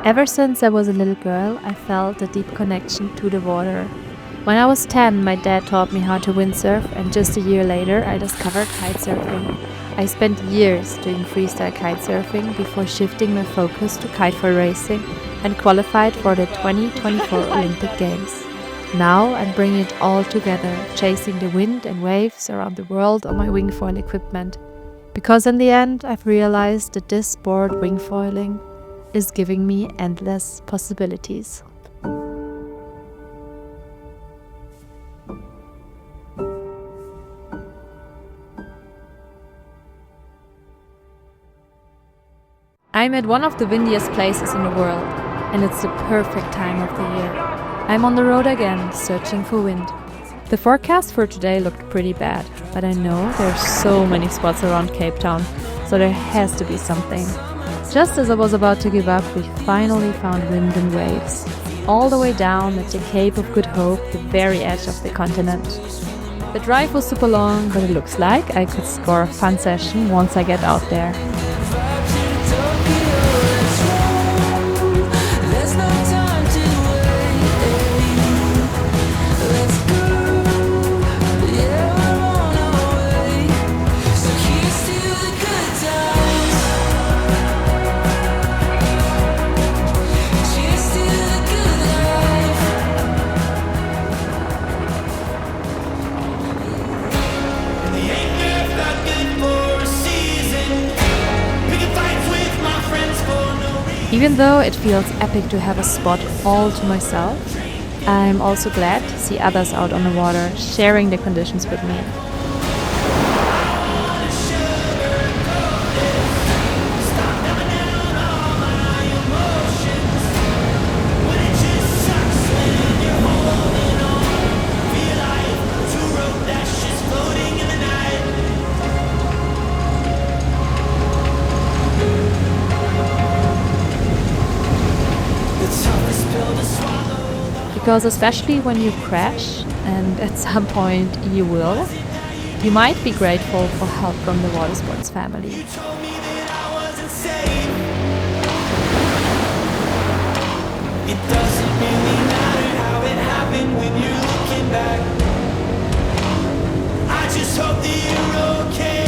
Ever since I was a little girl, I felt a deep connection to the water. When I was 10, my dad taught me how to windsurf, and just a year later, I discovered kitesurfing. I spent years doing freestyle kitesurfing before shifting my focus to kitefoil racing and qualified for the 2024 Olympic Games. Now I'm bringing it all together, chasing the wind and waves around the world on my wingfoil equipment. Because in the end, I've realized that this sport, wingfoiling, is giving me endless possibilities. I'm at one of the windiest places in the world, and it's the perfect time of the year. I'm on the road again, searching for wind. The forecast for today looked pretty bad, but I know there's so many spots around Cape Town, so there has to be something. Just as I was about to give up, we finally found wind and waves, all the way down at the Cape of Good Hope, the very edge of the continent. The drive was super long, but it looks like I could score a fun session once I get out there. Even though it feels epic to have a spot all to myself, I'm also glad to see others out on the water, sharing the conditions with me. Because especially when you crash, and at some point you will, you might be grateful for help from the watersports family. It doesn't really matter how it happened when you're looking back. I just hope that you're okay.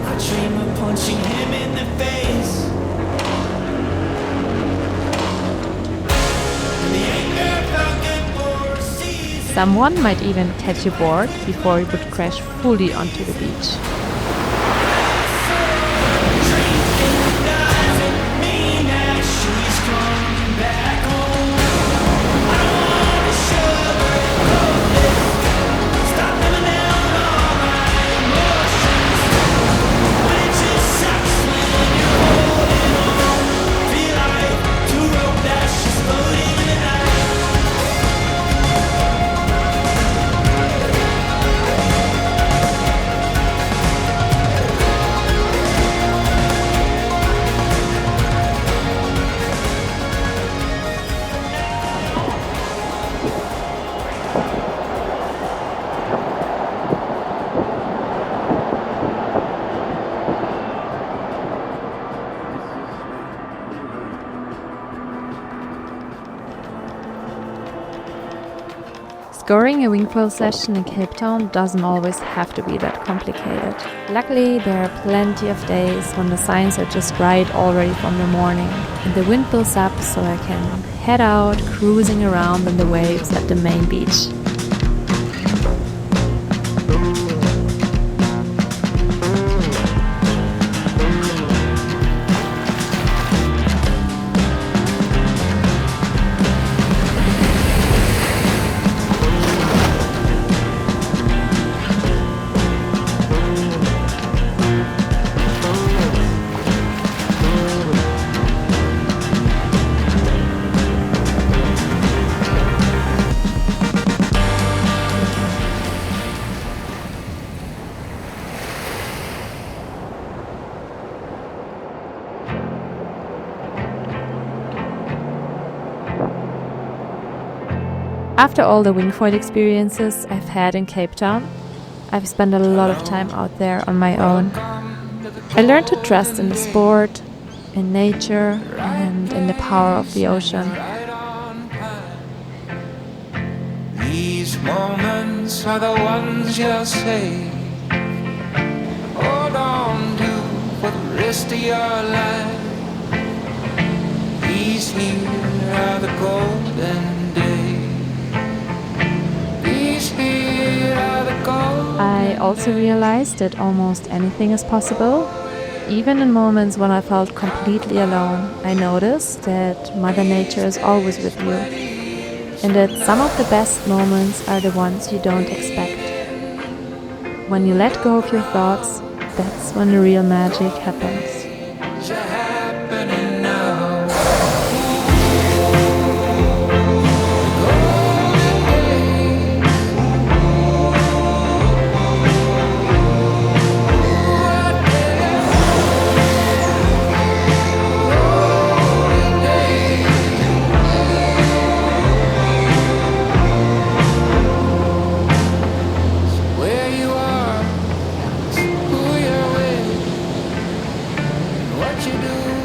I dream of punching him in the face. Someone might even catch a board before it would crash fully onto the beach. Scoring a wingfoil session in Cape Town doesn't always have to be that complicated. Luckily, there are plenty of days when the signs are just right already from the morning, and the wind builds up so I can head out cruising around in the waves at the main beach. After all the wingfoil experiences I've had in Cape Town, I've spent a lot of time out there on my own. I learned to trust in the sport, in nature and in the power of the ocean. Right on time. These moments are the ones you'll save. Hold on to for the rest of your life. These here are the golden days. These here are the golden. I also realized that almost anything is possible. Even in moments when I felt completely alone, I noticed that Mother Nature is always with you, and that some of the best moments are the ones you don't expect. When you let go of your thoughts, that's when the real magic happens. It's happening now. Where you are, who you're with, what you do.